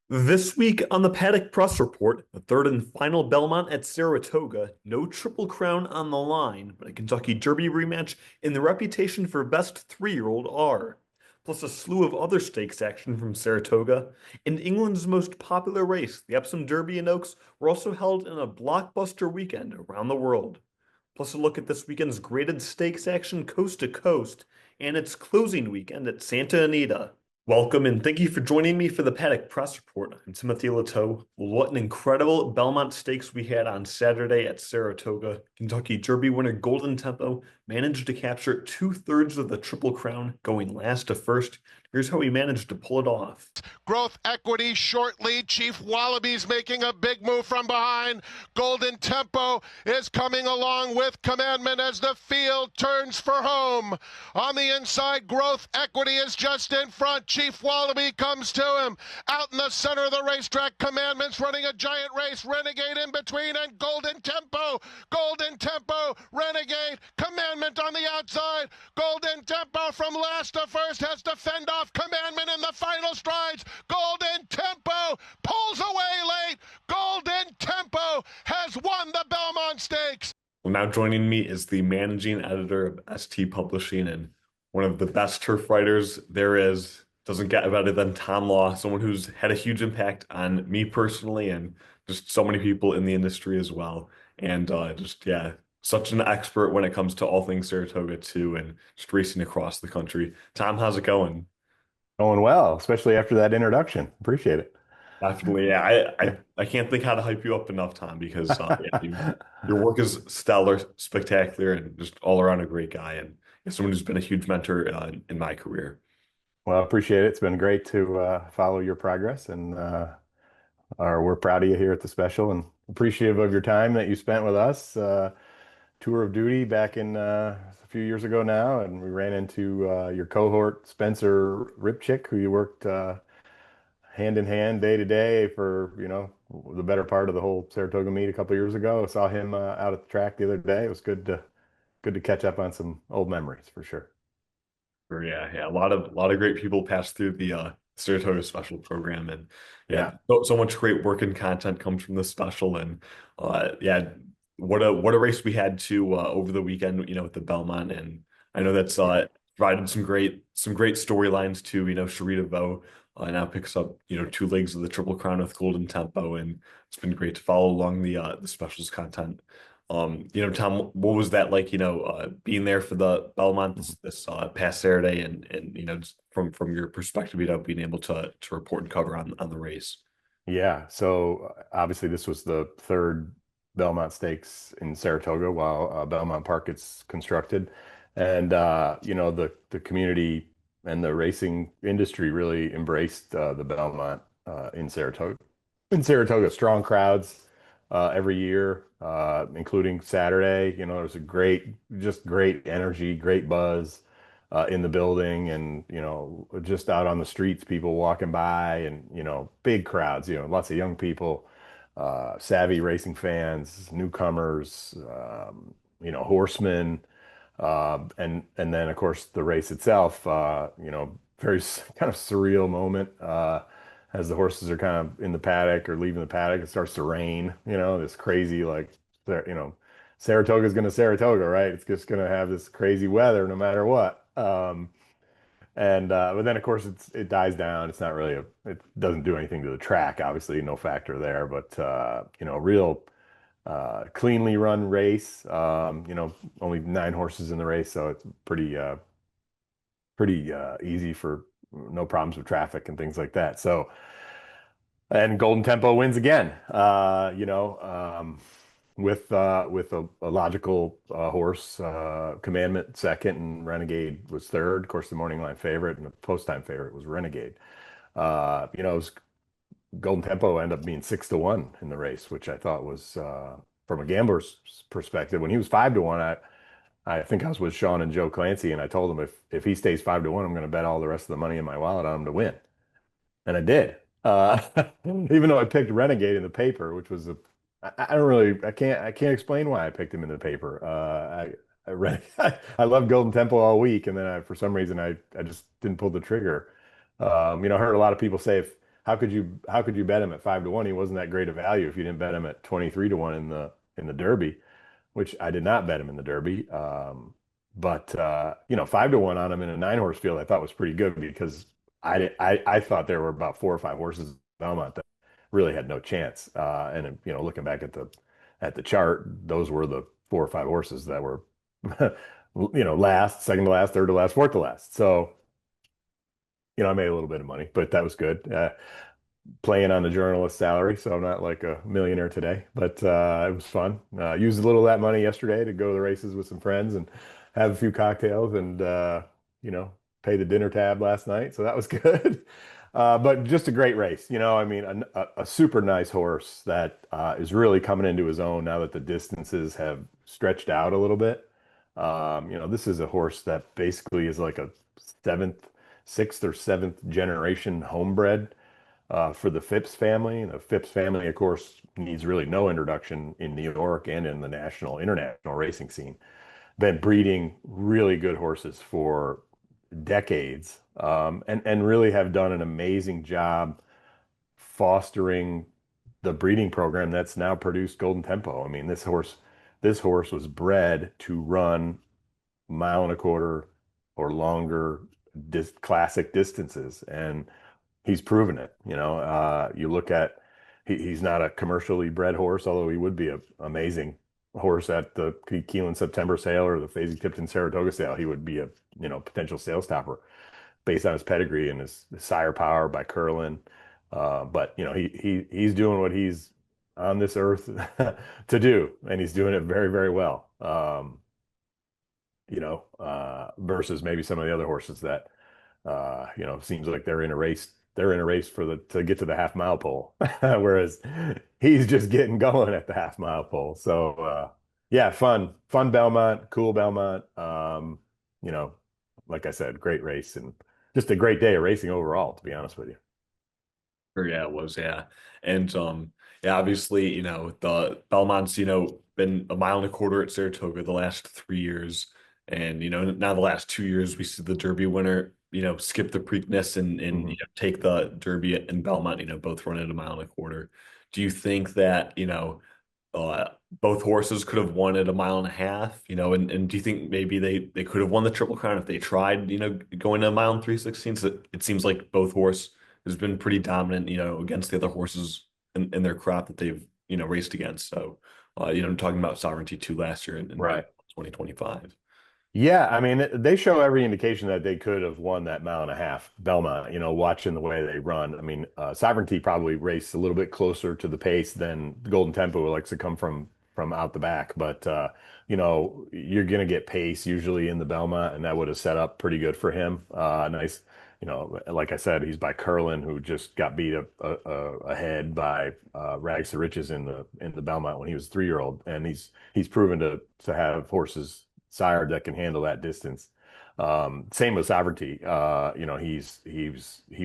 This week on the Paddock Press Report, the third and final Belmont at Saratoga, no Triple Crown on the line, but a Kentucky Derby rematch in the reputation for best three-year-old R. Plus a slew of other stakes action from Saratoga. And England's most popular race, the Epsom Derby and Oaks, were also held in a blockbuster weekend around the world. Plus a look at this weekend's graded stakes action coast to coast and its closing weekend at Santa Anita. Welcome and thank you for joining me for the Paddock Press Report. I'm Timothy Lateau. What an incredible Belmont Stakes we had on Saturday at Saratoga. Kentucky Derby winner Golden Tempo managed to capture two-thirds of the Triple Crown, going last to first. Here's how he managed to pull it off. Growth Equity short lead. Chief Wallaby's making a big move from behind. Golden Tempo is coming along with Commandment as the field turns for home. On the inside, Growth Equity is just in front. Chief Wallaby comes to him. Out in the center of the racetrack, Commandment's running a giant race. Renegade in between and Golden Tempo. Golden Tempo, Renegade, Commandment on the outside. Golden Tempo from last to first has to fend off Commandment in the final strides. Golden Tempo pulls away late. Golden Tempo has won the Belmont Stakes. Well, now joining me is the managing editor of ST Publishing and one of the best turf writers there is. Doesn't get better than Tom Law, someone who's had a huge impact on me personally and just so many people in the industry as well. And yeah, such an expert when it comes to all things Saratoga too, and just racing across the country. Tom, how's it going? Going well, especially after that introduction. Appreciate it. Definitely, yeah. I can't think how to hype you up enough, Tom, because yeah, your work is stellar, spectacular, and just all around a great guy, and someone who's been a huge mentor in my career. Well, I appreciate it. It's been great to follow your progress, and we're proud of you here at the special, and appreciative of your time that you spent with us. Tour of duty back in a few years ago now, and we ran into your cohort Spencer Ripchick, who you worked hand in hand, day to day for, the better part of the whole Saratoga meet a couple of years ago. I saw him out at the track the other day. It was good to catch up on some old memories for sure. Yeah. A lot of great people passed through the Saratoga special program, and yeah, Yeah. so much great work and content comes from the special, and yeah, what a race we had to over the weekend, with the Belmont, and I know that's provided some great storylines too. Sharita Vo now picks up two legs of the Triple Crown with Golden Tempo, and it's been great to follow along the specials content. Tom, what was that like, being there for the Belmont this past Saturday, and just from your perspective, being able to report and cover on the race. Yeah, so obviously this was the third Belmont Stakes in Saratoga while Belmont Park gets constructed, and the community and the racing industry really embraced the Belmont in Saratoga. In Saratoga, strong crowds every year, including Saturday. There's just great energy, great buzz in the building, and just out on the streets, people walking by, and big crowds. Lots of young people, savvy racing fans, newcomers, horsemen, and then of course the race itself. Very kind of surreal moment. As the horses are kind of in the paddock or leaving the paddock, it starts to rain, this crazy, like, Saratoga's going to Saratoga, right? It's just going to have this crazy weather no matter what. But then of course it dies down. It's not really it doesn't do anything to the track, obviously, no factor there, but real cleanly run race. Only 9 horses in the race, so it's pretty easy for no problems with traffic and things like that. So, and Golden Tempo wins again. With a logical horse, Commandment second, and Renegade was third. Of course, the morning line favorite and the post time favorite was Renegade. It was Golden Tempo ended up being 6-1 in the race, which I thought was from a gambler's perspective. When he was 5-1, I think I was with Sean and Joe Clancy, and I told him if he stays 5-1, I'm going to bet all the rest of the money in my wallet on him to win, and I did. Even though I picked Renegade in the paper, which was I don't really I can't explain why I picked him in the paper. I loved Golden Tempo all week, and then for some reason I just didn't pull the trigger. I heard a lot of people say how could you bet him at 5-1? He wasn't that great a value if you didn't bet him at 23-1 in the Derby, which I did not bet him in the Derby. But 5-1 on him in a 9 horse field I thought was pretty good because I thought there were about 4 or 5 horses in Belmont that really had no chance. And looking back at the chart, those were the 4 or 5 horses that were last, second to last, third to last, fourth to last. So I made a little bit of money, but that was good. Playing on the journalist salary, so I'm not like a millionaire today, but it was fun. Used a little of that money yesterday to go to the races with some friends and have a few cocktails and pay the dinner tab last night, so that was good. But just a great race, I mean, a super nice horse that is really coming into his own now that the distances have stretched out a little bit. This is a horse that basically is like a sixth or seventh generation homebred for the Phipps family. And the Phipps family, of course, needs really no introduction in New York and in the international racing scene. Been breeding really good horses for decades, and really have done an amazing job fostering the breeding program that's now produced Golden Tempo. I mean, this horse was bred to run mile and a quarter or longer classic distances, and he's proven it. You look at he's not a commercially bred horse, although he would be an amazing horse at the Keeneland September sale or the Faisy Tipton Saratoga sale. He would be a potential sales topper based on his pedigree and his sire power by Curlin. But he's doing what he's on this earth to do, and he's doing it very, very well. Versus maybe some of the other horses that seems like they're in a race. They're in a race to get to the half-mile pole, whereas he's just getting going at the half-mile pole. So yeah, fun Belmont, cool Belmont. Like I said, great race and just a great day of racing overall, to be honest with you. Or yeah, it was, yeah. And yeah, obviously, the Belmont's, been a mile and a quarter at Saratoga the last 3 years. And, now the last 2 years we see the Derby winner, skip the Preakness and Mhm. take the Derby and Belmont, both run at a mile and a quarter. Do you think that, uh, both horses could have won at a mile and a half, and do you think maybe they could have won the Triple Crown if they tried, going to a mile and 3/16? So it seems like both horse has been pretty dominant, against the other horses in their crop that they've, raced against. So, I'm talking about Sovereignty 2 last year in Right. 2025. Yeah, I mean, they show every indication that they could have won that mile and a half, Belmont, watching the way they run. I mean, Sovereignty probably raced a little bit closer to the pace than Golden Tempo, who likes to come from out the back. But you're gonna get pace usually in the Belmont, and that would have set up pretty good for him. Nice, like I said, he's by Curlin, who just got beat up ahead by Rags to Riches in the Belmont when he was a 3-year-old, and he's proven to have horses sire that can handle that distance. Same with Sovereignty. He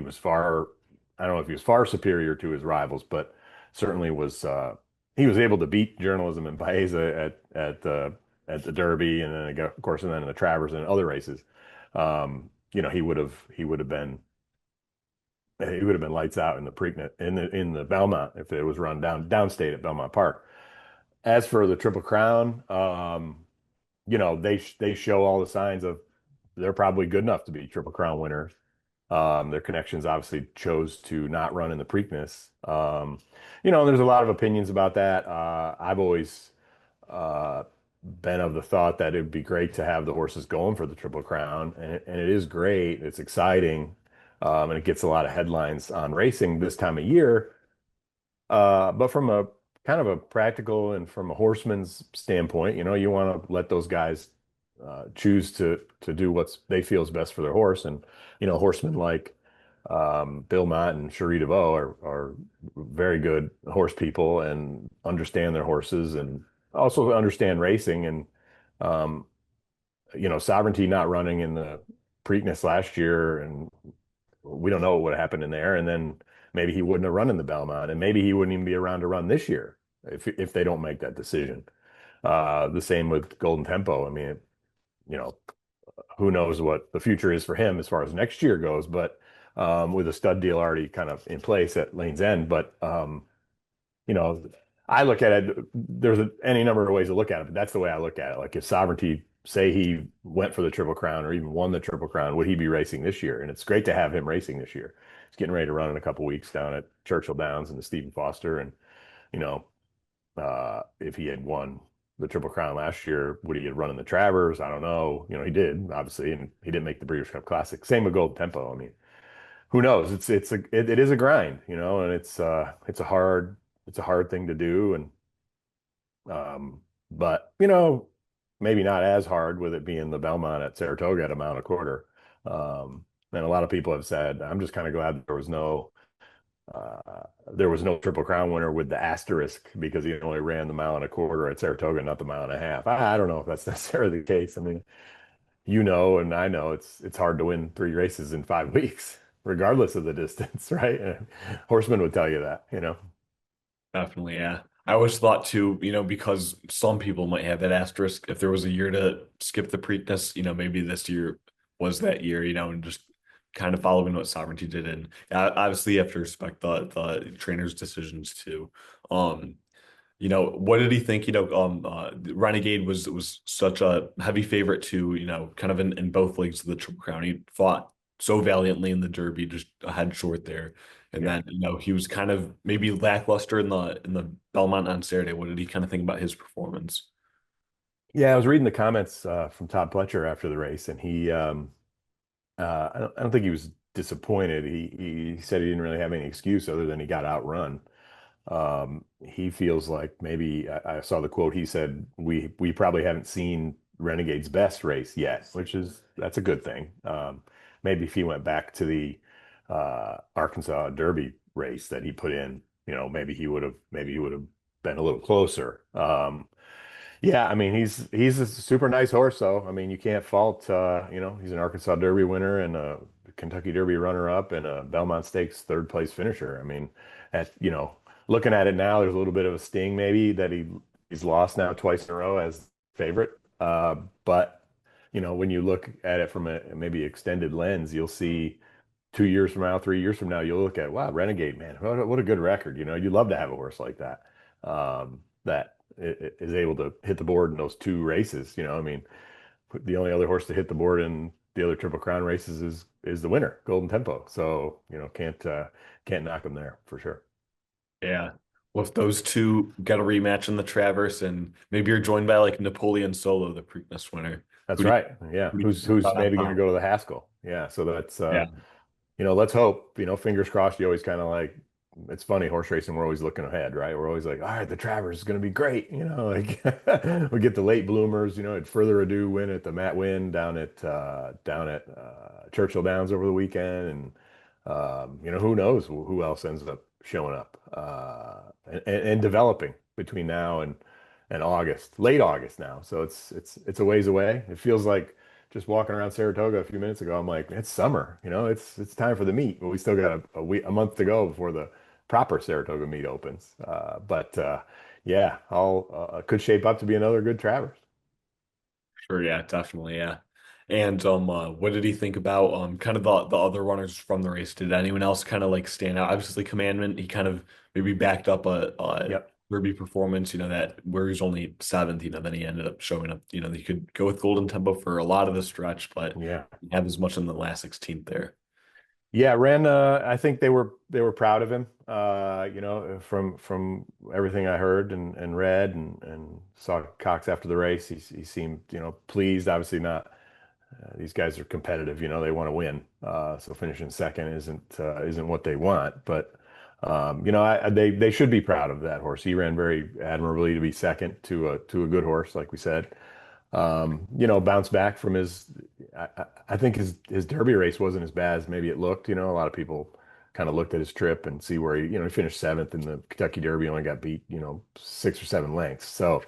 was far. I don't know if he was far superior to his rivals, but certainly was. He was able to beat Journalism and Baeza at the Derby, and then of course, and then in the Travers and other races. He would have been lights out in the Preakness in the Belmont if it was run downstate at Belmont Park. As for the Triple Crown, they show all the signs of they're probably good enough to be Triple Crown winners. Their connections obviously chose to not run in the Preakness. There's a lot of opinions about that. I've always been of the thought that it'd be great to have the horses going for the Triple Crown, and it is great. It's exciting, and it gets a lot of headlines on racing this time of year. But from a kind of a practical and from a horseman's standpoint, you want to let those guys choose to do what they feel is best for their horse. And horsemen like Bill Mott and Cherie DeVoe are very good horse people and understand their horses and also understand racing. And Sovereignty not running in the Preakness last year, and we don't know what would have happened in there. And then maybe he wouldn't have run in the Belmont, and maybe he wouldn't even be around to run this year if they don't make that decision. The same with Golden Tempo. I mean, who knows what the future is for him as far as next year goes, but with a stud deal already kind of in place at Lane's End. But you know, I look at it, any number of ways to look at it, but that's the way I look at it. Like if Sovereignty, say he went for the Triple Crown or even won the Triple Crown, would he be racing this year? And it's great to have him racing this year. He's getting ready to run in a couple weeks down at Churchill Downs and the Stephen Foster. And, you know, if he had won the Triple Crown last year, would he have run in the Travers? I don't know. You know, he did, obviously, and he didn't make the Breeders' Cup Classic. Same with Gold Tempo. I mean, who knows? It is a grind, you know, and it's a hard thing to do, and but you know, maybe not as hard with it being the Belmont at Saratoga at a mile and a quarter. And a lot of people have said, I'm just kind of glad there was no Triple Crown winner with the asterisk because he only ran the mile and a quarter at Saratoga, not the mile and a half. I don't know if that's necessarily the case. I mean, you know, and I know it's hard to win 3 races in 5 weeks, regardless of the distance, right? Horsemen would tell you that, you know. Definitely, yeah. I always thought too, because some people might have that asterisk. If there was a year to skip the Preakness, maybe this year was that year, and just kind of following what Sovereignty did. And obviously, you have to respect the trainer's decisions too. Um, what did he think? Renegade was such a heavy favorite to, kind of in both legs of the Triple Crown. He fought so valiantly in the Derby, just a head short there. And Yeah. then, he was kind of maybe lackluster in the Belmont on Saturday. What did he kind of think about his performance? Yeah, I was reading the comments from Todd Pletcher after the race, and I don't think he was disappointed. He said he didn't really have any excuse other than he got outrun. He feels like maybe I saw the quote. He said we probably haven't seen Renegade's best race yet, that's a good thing. Maybe if he went back to the Arkansas Derby race that he put in, maybe he would have been a little closer. Yeah, I mean he's a super nice horse though. I mean you can't fault he's an Arkansas Derby winner and a Kentucky Derby runner-up and a Belmont Stakes third place finisher. I mean at looking at it now, there's a little bit of a sting maybe that he's lost now twice in a row as favorite. But when you look at it from a maybe extended lens, you'll see 2 years from now, 3 years from now, you'll look at, wow, Renegade, man, what a good record. You'd love to have a horse like that, that is able to hit the board in those 2 races. I mean, the only other horse to hit the board in the other Triple Crown races is the winner, Golden Tempo. So, can't knock him there for sure. Yeah. Well, if those two get a rematch in the Travers, and maybe you're joined by like Napoleon Solo, the Preakness winner. That's Who do right. Yeah. who do you Who's think who's about maybe that going to comp? go to the Haskell. Yeah. So that's Yeah, let's hope, fingers crossed. You always kind of like, it's funny, horse racing, we're always looking ahead, right? We're always like, all right, the Travers is going to be great. Like we get the late bloomers, at Further Ado win at the Matt Winn down at Churchill Downs over the weekend. And, who knows who else ends up showing up and developing between now and August, late August now. So it's a ways away. It feels like just walking around Saratoga a few minutes ago, I'm like, it's summer, it's time for the meet, but we still got a month to go before the proper Saratoga meet opens. But yeah, all could shape up to be another good Travers. sure. Yeah, definitely. Yeah. And what did he think about kind of the other runners from the race? Did anyone else kind of like stand out? Obviously, Commandment, he kind of maybe backed up a Yep. Derby performance, that where he was only seventh, then he ended up showing up, he could go with Golden Tempo for a lot of the stretch, but Yeah. didn't have as much in the last 16th there. Yeah, ran. I think they were proud of him. From everything I heard and read and saw Cox after the race, he seemed pleased. Obviously not. These guys are competitive. They want to win. So finishing second isn't what they want. But they should be proud of that horse. He ran very admirably to be second to a good horse, like we said. Bounce back from I think his Derby race wasn't as bad as maybe it looked. A lot of people kind of looked at his trip and see where he finished seventh in the Kentucky Derby, only got beat, 6 or 7 lengths. So,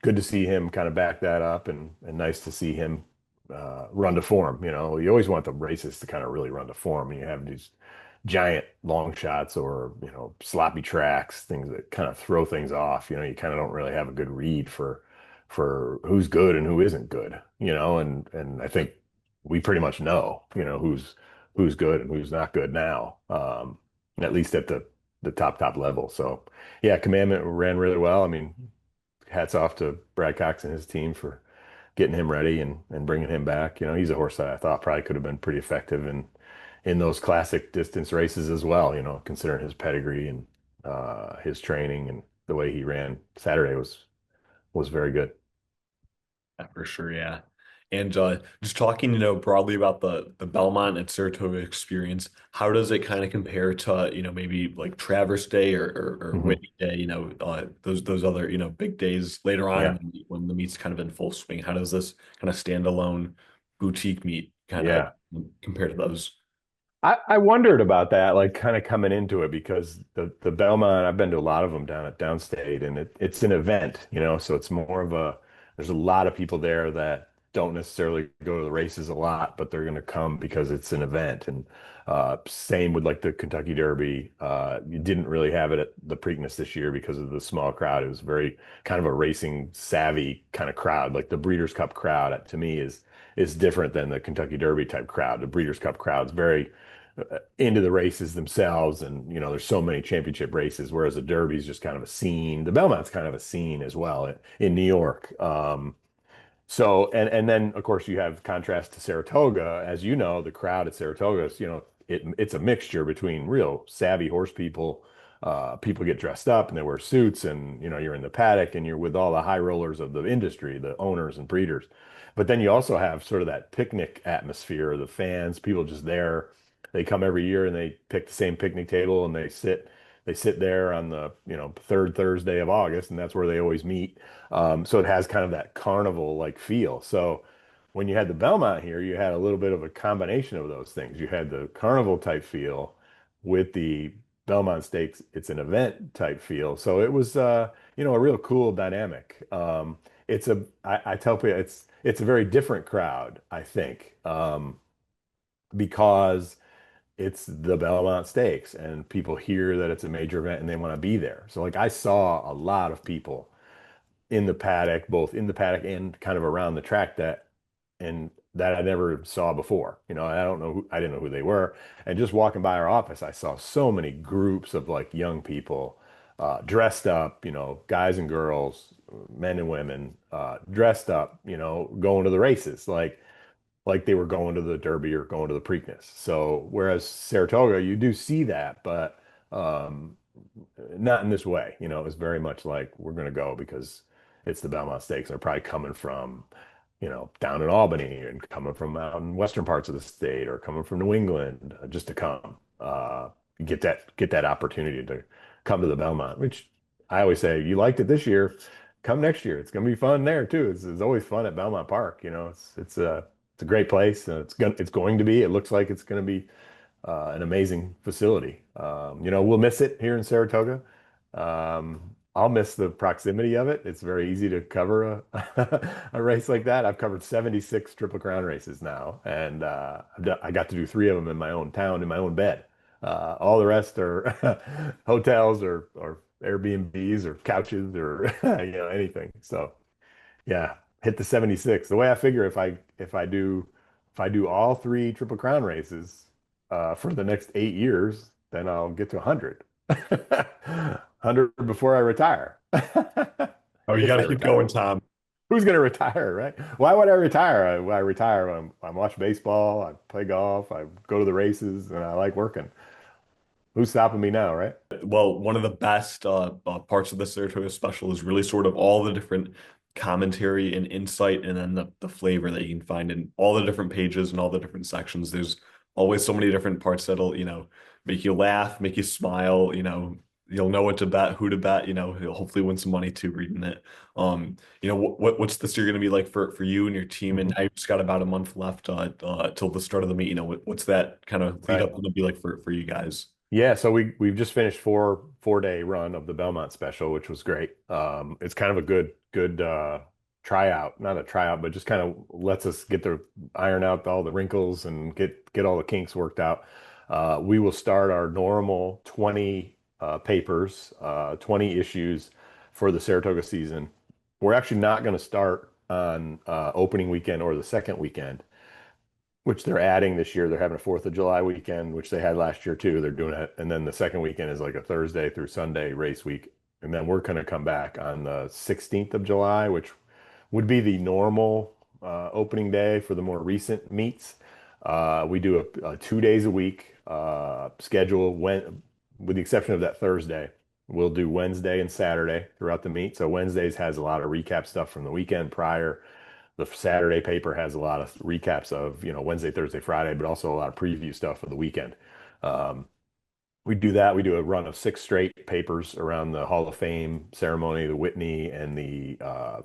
good to see him kind of back that up and nice to see him, run to form. You always want the races to kind of really run to form. You have these giant long shots or, sloppy tracks, things that kind of throw things off. You kind of don't really have a good read for who's good and who isn't good, and I think we pretty much know, who's good and who's not good now, at least at the top level. So yeah, Commandment ran really well. I mean, hats off to Brad Cox and his team for getting him ready and bringing him back. He's a horse that I thought probably could have been pretty effective in those classic distance races as well. Considering his pedigree and his training and the way he ran Saturday was very good. Yeah, for sure, yeah. And just talking, broadly about the Belmont and Saratoga experience, how does it kind of compare to, maybe like Traverse Day or Hmm. Whitney Day, those other, big days later on Yeah, when the meet's kind of in full swing? How does this kind of standalone boutique meet kind of yeah. compare to those? I wondered about that, like kind of coming into it because the Belmont, I've been to a lot of them down at Downstate, and it's an event, so it's more of there's a lot of people there that don't necessarily go to the races a lot, but they're going to come because it's an event. And same with like the Kentucky Derby. You didn't really have it at the Preakness this year because of the small crowd. It was very kind of a racing savvy kind of crowd. Like the Breeders' Cup crowd, to me, is different than the Kentucky Derby type crowd. The Breeders' Cup crowd's very into the races themselves, and there's so many championship races, whereas the Derby's just kind of a scene. The Belmont's kind of a scene as well in New York. So and then of course you have contrast to Saratoga. As you know, the crowd at Saratoga is, it's a mixture between real savvy horse people. People get dressed up and they wear suits, and you're in the paddock and you're with all the high rollers of the industry, the owners and breeders. But then you also have sort of that picnic atmosphere, the fans, people just there. They come every year and they pick the same picnic table and they sit there on the third Thursday of August, and that's where they always meet. So it has kind of that carnival like feel. So when you had the Belmont here, you had a little bit of a combination of those things. You had the carnival type feel with the Belmont Stakes. It's an event type feel. So it was, a real cool dynamic. I tell people it's a very different crowd, I think, because it's the Belmont Stakes and people hear that it's a major event and they want to be there. So like I saw a lot of people in the paddock, both in the paddock and kind of around the track that I never saw before. I didn't know who they were. And just walking by our office, I saw so many groups of like young people dressed up, guys and girls, men and women, dressed up, going to the races. Like they were going to the Derby or going to the Preakness. So whereas Saratoga, you do see that, but um, not in this way. It was very much like we're going to go because it's the Belmont Stakes. They're probably coming from, down in Albany and coming from out in western parts of the state or coming from New England just to come get that opportunity to come to the Belmont. Which I always say, you liked it this year, come next year. It's going to be fun there too. It's always fun at Belmont Park. It's a great place. It's going to be. It looks like it's going to be an amazing facility. We'll miss it here in Saratoga. I'll miss the proximity of it. It's very easy to cover a race like that. I've covered 76 Triple Crown races now, and I got to do three of them in my own town, in my own bed. All the rest are hotels or Airbnbs or couches or anything. So yeah, hit the 76. The way I figure if I do all three Triple Crown races for the next 8 years, then I'll get to 100. 100 before I retire. Oh, you If got I to keep retire. going, Tom. Who's going to retire, right? Why would I retire? I retire. I watch baseball, I play golf, I go to the races, and I like working. Who's stopping me now, right? Well, one of the best parts of the Saratoga special is really sort of all the different commentary and insight, and then the flavor that you can find in all the different pages and all the different sections. There's always so many different parts that'll, make you laugh, make you smile, you'll know what to bet, who to bet, you'll hopefully win some money too reading it. What's this year going to be like for you and your team? And Mhm. I just got about a month left till the start of the meet. What's that kind of lead Right. up going to be like for you guys? Yeah, so we've just finished four-day run of the Belmont Special, which was great. It's kind of a good tryout, not a tryout, but just kind of lets us get the iron out all the wrinkles and get all the kinks worked out. We will start our normal 20 papers, 20 issues for the Saratoga season. We're actually not going to start on opening weekend or the second weekend. which they're adding this year. They're having a 4th of July weekend, which they had last year too. They're doing it. And then the second weekend is like a Thursday through Sunday race week. And then we're going to come back on the 16th of July, which would be the normal opening day for the more recent meets. We do a 2 days a week schedule with the exception of that Thursday. We'll do Wednesday and Saturday throughout the meet. So Wednesdays has a lot of recap stuff from the weekend prior. The Saturday paper has a lot of recaps of, Wednesday, Thursday, Friday, but also a lot of preview stuff for the weekend. Um, we do that. We do a run of 6 straight papers around the Hall of Fame ceremony, the Whitney and the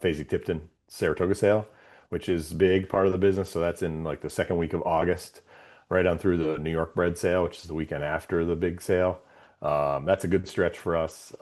Fasig-Tipton Saratoga sale, which is a big part of the business. So that's in like the second week of August, right on through the New York bread sale, which is the weekend after the big sale. That's a good stretch for us.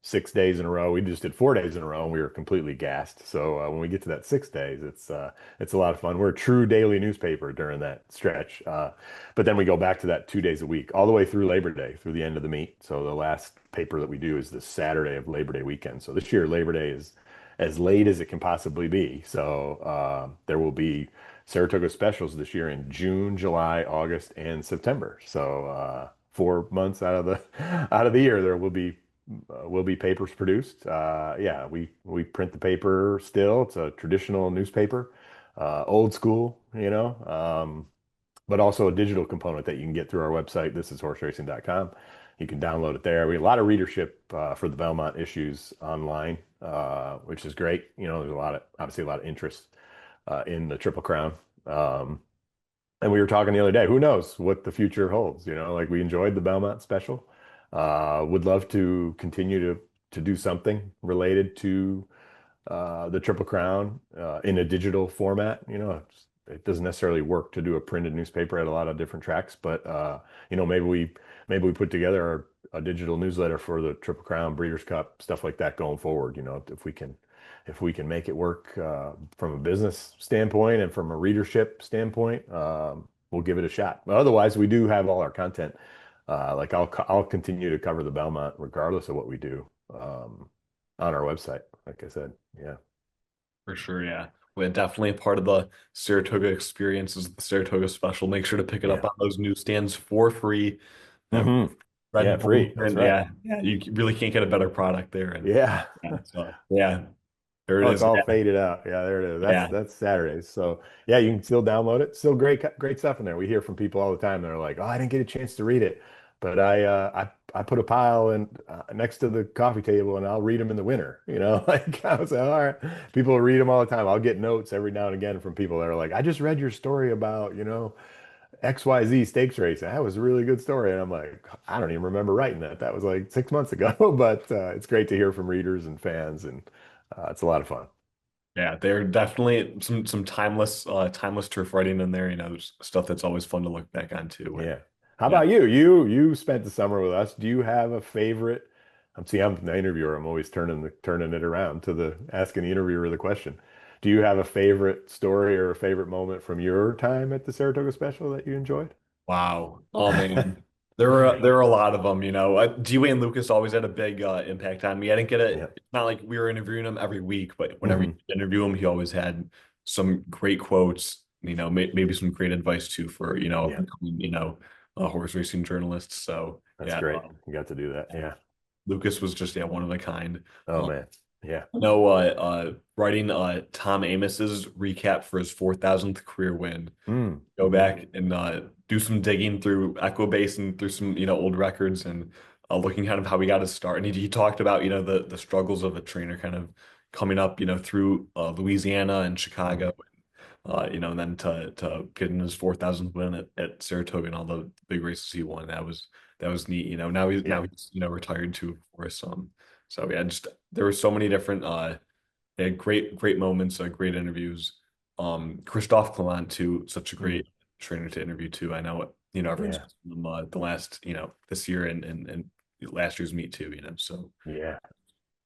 6 days in a row. We just did 4 days in a row and we were completely gassed. So when we get to that 6 days, it's a lot of fun. We're a true daily newspaper during that stretch. But then we go back to that 2 days a week, all the way through Labor Day, through the end of the meet. So the last paper that we do is the Saturday of Labor Day weekend. So this year, Labor Day is as late as it can possibly be. So there will be Saratoga specials this year in June, July, August, and September. So 4 months out of the year, there will be papers produced. Yeah, we print the paper still. It's a traditional newspaper, old school, but also a digital component that you can get through our website. This is horseracing.com. You can download it there. We have a lot of readership for the Belmont issues online, which is great. There's obviously a lot of interest in the Triple Crown. And we were talking the other day, who knows what the future holds, like we enjoyed the Belmont special. Would love to continue to do something related to the Triple Crown in a digital format. It doesn't necessarily work to do a printed newspaper at a lot of different tracks, but maybe we put together a digital newsletter for the Triple Crown, Breeders' Cup, stuff like that going forward. If we can make it work from a business standpoint and from a readership standpoint, we'll give it a shot. But otherwise, we do have all our content. Like I'll continue to cover the Belmont regardless of what we do on our website. Like I said, yeah, For sure, yeah. We're definitely part of the Saratoga experience is the Saratoga special. Make sure to pick it up yeah, on those newsstands for free. That hmm yeah, Red Bull free. That's print, right. yeah, you really can't get a better product there. And Yeah. yeah, so yeah, there it Oh, it's is. all Yeah, faded out. Yeah, there it is. That's yeah, that's Saturdays. So yeah, you can still download it. Still great stuff in there. We hear from people all the time. They're like, "Oh, I didn't get a chance to read it, but I put a pile in next to the coffee table, and I'll read them in the winter." Like I was like, all right. People read them all the time. I'll get notes every now and again from people that are like, "I just read your story about XYZ stakes race. That was a really good story." And I'm like, I don't even remember writing that. That was like 6 months ago. But it's great to hear from readers and fans, and it's a lot of fun. yeah. They're definitely some timeless turf writing in there. There's stuff that's always fun to look back on too. And Yeah. How yeah, about you? You spent the summer with us. Do you have a favorite? I'm the interviewer. I'm always turning it around to the asking the interviewer the question. Do you have a favorite story or a favorite moment from your time at the Saratoga Special that you enjoyed? wow. Oh man. There are a lot of them. Dwayne Lucas always had a big impact on me. I didn't get Yeah. it. It's not like we were interviewing him every week, but whenever you hmm interview him, he always had some great quotes, maybe some great advice too for, Yeah. horse racing journalists. So That's yeah, great. You got to do that. Yeah. Lucas was just, yeah, one of a kind. Oh man. Yeah. No, writing Tom Amos's recap for his 4,000th career win. Go Mm-hmm. back and do some digging through Equibase and through some old records and looking kind of how we got his start. And he talked about the struggles of a trainer kind of coming up through Louisiana and hmm Chicago, and then to getting his 4,000th win at Saratoga and all the big races he won. That was neat. Yeah. Now he's retired too, of course. So yeah, just there were so many different they had great moments, great interviews. Christophe Clement too, such a Mm. great trainer to interview too. I know everyone's Yeah. the last this year and last year's meet too. Yeah.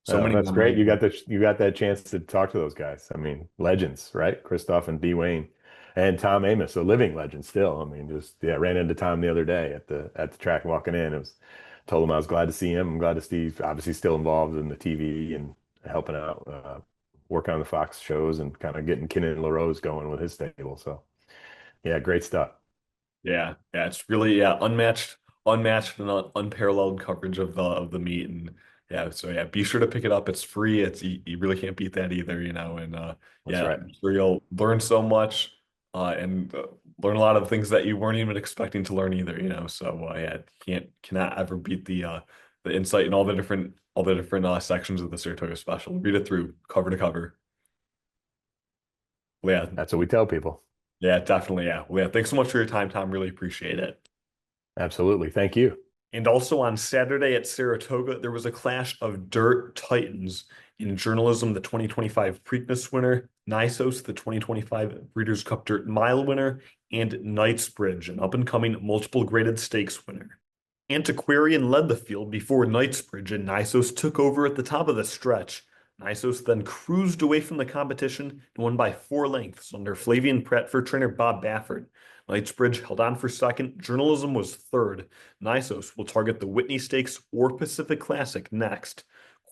So many That's great. memories. You got that chance to talk to those guys. I mean, legends, right? Christoph and B. Wayne and Tom Amos, a living legend still. I mean, just yeah, ran into Tom the other day at the track walking in. It was told him I was glad to see him. I'm glad to see obviously still involved in the TV and helping out, working on the Fox shows and kind of getting Ken and LaRose going with his stable. So Yeah, great stuff. Yeah, it's really unmatched and unparalleled coverage of the meet, and yeah, be sure to pick it up. It's free. You really can't beat that either, and That's right. I'm sure you'll learn so much, and learn a lot of things that you weren't even expecting to learn either. So yeah, cannot ever beat the insight and all the different sections of the Saratoga Special. Read it through cover to cover. Well, yeah, That's what we tell people. yeah, definitely, yeah. Well, yeah, thanks so much for your time, Tom. Really appreciate it. Absolutely. Thank you. And also on Saturday at Saratoga, there was a clash of dirt titans in journalism, the 2025 Preakness winner, Nysos, the 2025 Breeders' Cup Dirt Mile winner, and Knightsbridge, an up-and-coming multiple graded stakes winner. Antiquarian led the field before Knightsbridge and Nysos took over at the top of the stretch. Nysos then cruised away from the competition and won by 4 lengths under Flavian Pratt for trainer Bob Baffert. Knightsbridge held on for second. Journalism was third. Nysos will target the Whitney Stakes or Pacific Classic next.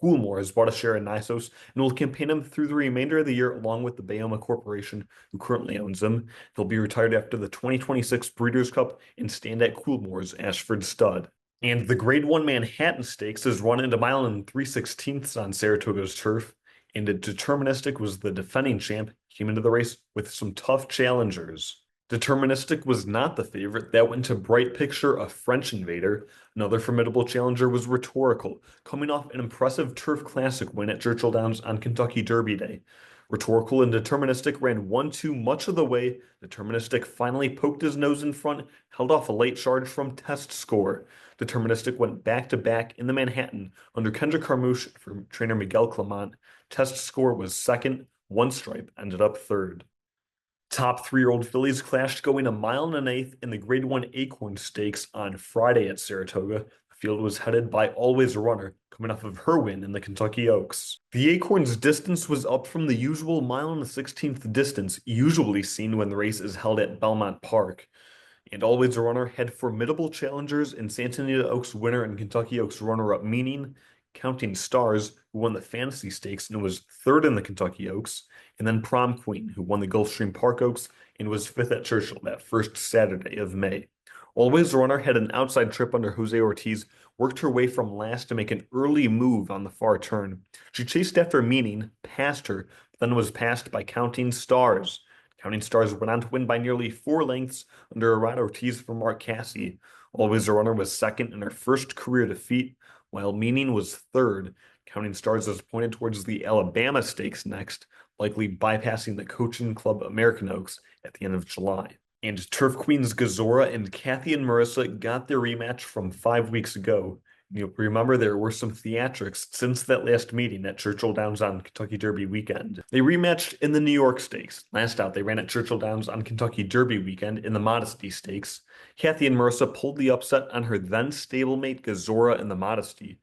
Coolmore has bought a share in Nysos and will campaign him through the remainder of the year along with the Bayoma Corporation, who currently owns him. He'll be retired after the 2026 Breeders' Cup and stand at Coolmore's Ashford Stud. And the Grade 1 Manhattan Stakes is run into mile and 3/16 on Saratoga's turf, and Deterministic was the defending champ, came into the race with some tough challengers. Deterministic was not the favorite. That went to Bright Picture, a French invader. Another formidable challenger was Rhetorical, coming off an impressive Turf Classic win at Churchill Downs on Kentucky Derby Day. Rhetorical and Deterministic ran 1-2 much of the way. Deterministic finally poked his nose in front, held off a late charge from Test Score. Deterministic went back to back in the Manhattan under Kendrick Carmouche for trainer Miguel Clement. Test Score was second, one stripe ended up third. Top 3-year-old fillies clashed going a mile and an eighth in the Grade 1 Acorn Stakes on Friday at Saratoga. The field was headed by Always Runner, coming off of her win in the Kentucky Oaks. The Acorn's distance was up from the usual mile and a 16th distance usually seen when the race is held at Belmont Park. And Always a Runner had formidable challengers in Santa Anita Oaks winner and Kentucky Oaks runner-up Meaning, Counting Stars, who won the Fantasy Stakes and was third in the Kentucky Oaks, and then Prom Queen, who won the Gulfstream Park Oaks and was fifth at Churchill that first Saturday of May. Always a Runner had an outside trip under Jose Ortiz, worked her way from last to make an early move on the far turn. She chased after Meaning, passed her, but then was passed by Counting Stars. Counting Stars went on to win by nearly 4 lengths under Arad Ortiz for Mark Casse. Always a Runner was second in her first career defeat, while Meaning was third. Counting Stars is pointed towards the Alabama Stakes next, likely bypassing the Coaching Club American Oaks at the end of July. And Turf Queens Gazora and Kathy and Marissa got their rematch from 5 weeks ago. You'll remember there were some theatrics since that last meeting at Churchill Downs on Kentucky Derby weekend. They rematched in the New York Stakes. Last out, they ran at Churchill Downs on Kentucky Derby weekend in the Modesty Stakes. Kathy and Marissa pulled the upset on her then stablemate Gazora in the Modesty.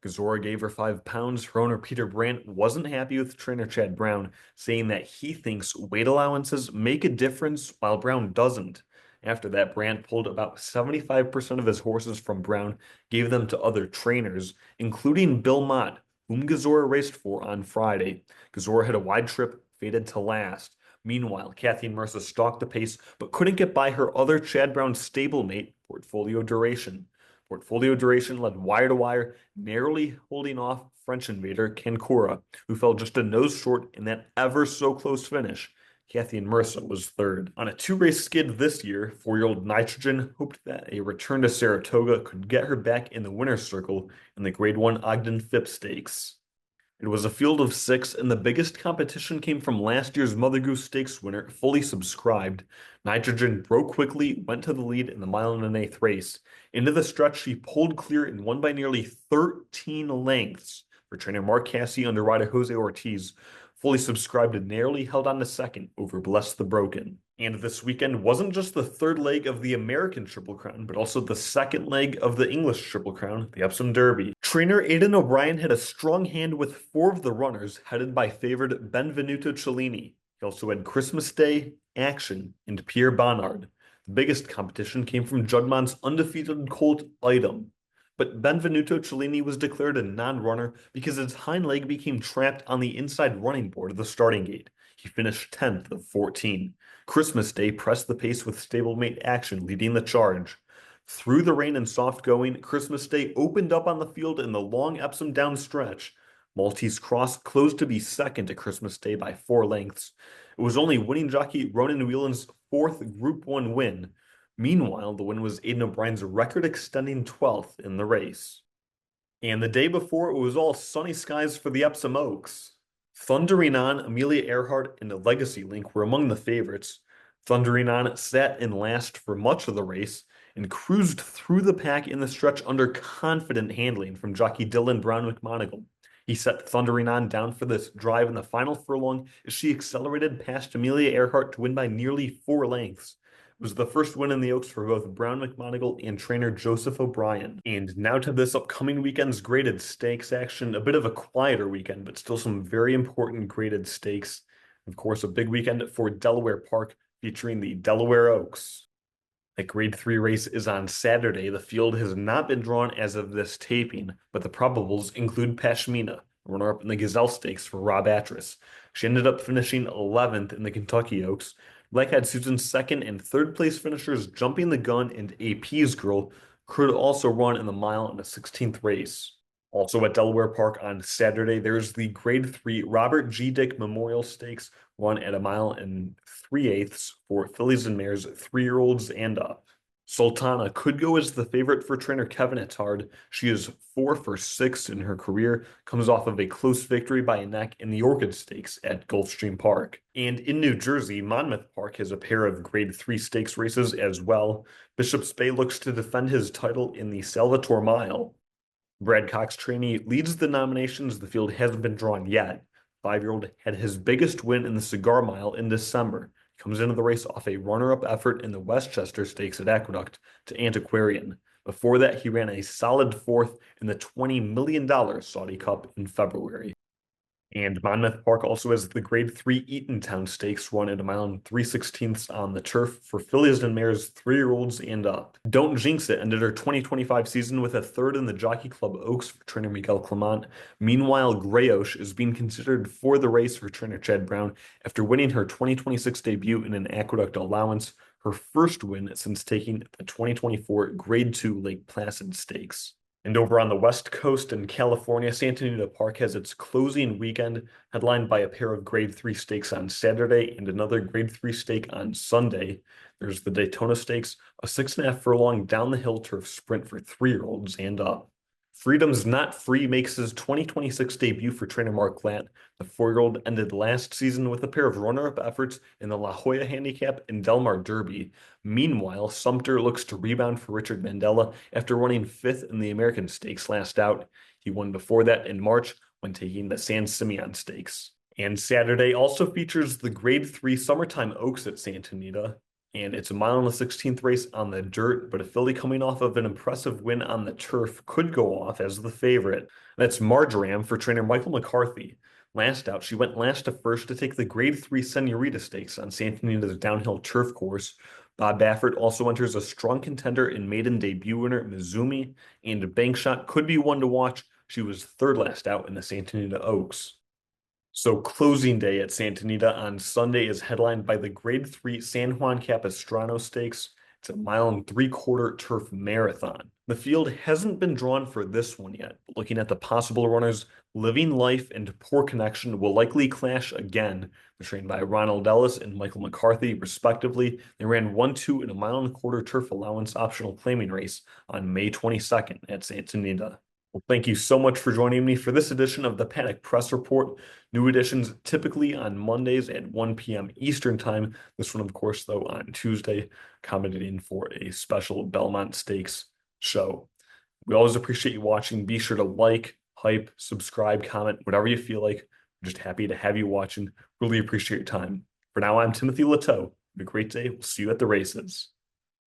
Gazora gave her £5. Her owner Peter Brandt wasn't happy with trainer Chad Brown, saying that he thinks weight allowances make a difference while Brown doesn't. After that, Brandt pulled about 75% of his horses from Brown, gave them to other trainers, including Bill Mott, whom Gazora raced for on Friday. Gazora had a wide trip, faded to last. Meanwhile, Kathy and Marissa stalked the pace, but couldn't get by her other Chad Brown stablemate, Portfolio Duration. Portfolio Duration led wire to wire, narrowly holding off French invader Kankura, who fell just a nose short in that ever so close finish. Kathy and Marissa was third. On a 2-race skid this year, 4-year-old Nitrogen hoped that a return to Saratoga could get her back in the winner's circle in the Grade 1 Ogden Phipps Stakes. It was a field of 6, and the biggest competition came from last year's Mother Goose Stakes winner, fully subscribed. Nitrogen broke quickly, went to the lead in the mile and an eighth race. Into the stretch, she pulled clear and won by nearly 13 lengths for trainer Mark Casse under rider Jose Ortiz. Fully subscribed and narrowly held on to second over Bless the Broken. And this weekend wasn't just the third leg of the American Triple Crown, but also the second leg of the English Triple Crown, the Epsom Derby. Trainer Aidan O'Brien had a strong hand with 4 of the runners, headed by favored Benvenuto Cellini. He also had Christmas Day, Action, and Pierre Bonnard. The biggest competition came from Judmont's undefeated colt Item. But Benvenuto Cellini was declared a non-runner because his hind leg became trapped on the inside running board of the starting gate. He finished 10th of 14. Christmas Day pressed the pace with stablemate Action leading the charge. Through the rain and soft going, Christmas Day opened up on the field in the long Epsom down stretch. Maltese Cross closed to be second to Christmas Day by 4 lengths. It was only winning jockey Ronan Whelan's 4th Group 1 win. Meanwhile, the win was Aidan O'Brien's record-extending 12th in the race. And the day before, it was all sunny skies for the Epsom Oaks. Thundering On, Amelia Earhart, and the Legacy Link were among the favorites. Thundering On sat in last for much of the race and cruised through the pack in the stretch under confident handling from jockey Dylan Brown McMonagle. He set Thundering On down for this drive in the final furlong as she accelerated past Amelia Earhart to win by nearly 4 lengths. It was the first win in the Oaks for both Brown McMonagle and trainer Joseph O'Brien. And now to this upcoming weekend's graded stakes action. A bit of a quieter weekend, but still some very important graded stakes. Of course, a big weekend for Delaware Park featuring the Delaware Oaks. That Grade 3 race is on Saturday. The field has not been drawn as of this taping, but the probables include Pashmina, runner-up in the Gazelle Stakes for Rob Atras. She ended up finishing 11th in the Kentucky Oaks. Blackhead Susan's 2nd and 3rd place finishers Jumping the Gun and AP's Girl could also run in the mile in the 16th race. Also at Delaware Park on Saturday, there's the Grade 3 Robert G. Dick Memorial Stakes run at a mile and 3/8 for fillies and mares 3-year-olds and up. Sultana could go as the favorite for trainer Kevin Attard. She is 4 for 6 in her career, comes off of a close victory by a neck in the Orchid Stakes at Gulfstream Park. And in New Jersey, Monmouth Park has a pair of Grade 3 stakes races as well. Bishop's Bay looks to defend his title in the Salvatore Mile. Brad Cox trainee leads the nominations. The field hasn't been drawn yet. 5-year-old had his biggest win in the Cigar Mile in December. Comes into the race off a runner-up effort in the Westchester Stakes at Aqueduct to Antiquarian. Before that, he ran a solid 4th in the $20 million Saudi Cup in February. And Monmouth Park also has the Grade 3 Eatontown Stakes run at a mile and 3/16 on the turf for fillies and mares 3-year-olds and up. Don't Jinx It ended her 2025 season with a 3rd in the Jockey Club Oaks for trainer Miguel Clement. Meanwhile, Grayosh is being considered for the race for trainer Chad Brown after winning her 2026 debut in an Aqueduct allowance, her first win since taking the 2024 Grade 2 Lake Placid Stakes. And over on the West Coast in California, Santa Anita Park has its closing weekend, headlined by a pair of Grade 3 stakes on Saturday and another Grade 3 stake on Sunday. There's the Daytona Stakes, a 6.5 furlong down the hill turf sprint for 3-year-olds and up. Freedom's Not Free makes his 2026 debut for trainer Mark Glatt. The 4-year-old ended last season with a pair of runner-up efforts in the La Jolla Handicap and Del Mar Derby. Meanwhile, Sumter looks to rebound for Richard Mandela after running 5th in the American Stakes last out. He won before that in March when taking the San Simeon Stakes. And Saturday also features the Grade 3 Summertime Oaks at Santa Anita. And it's a mile and a 16th race on the dirt, but a filly coming off of an impressive win on the turf could go off as the favorite. That's Marjoram for trainer Michael McCarthy. Last out, she went last to first to take the Grade 3 Senorita Stakes on Santa Anita's downhill turf course. Bob Baffert also enters a strong contender in maiden debut winner Mizumi, and Bankshot could be one to watch. She was 3rd last out in the Santa Anita Oaks. So closing day at Santa Anita on Sunday is headlined by the Grade 3 San Juan Capistrano Stakes. It's a mile and 3/4 turf marathon. The field hasn't been drawn for this one yet, but looking at the possible runners, Living Life and Poor Connection will likely clash again. They're trained by Ronald Ellis and Michael McCarthy, respectively. They ran 1-2 in a mile and a quarter turf allowance optional claiming race on May 22nd at Santa Anita. Well, thank you so much for joining me for this edition of the Paddock Press Report. New editions typically on Mondays at 1 p.m. Eastern Time. This one, of course, though, on Tuesday, accommodating for a special Belmont Stakes show. We always appreciate you watching. Be sure to like, hype, subscribe, comment, whatever you feel like. We're just happy to have you watching. Really appreciate your time. For now, I'm Timothy Lateau. Have a great day. We'll see you at the races.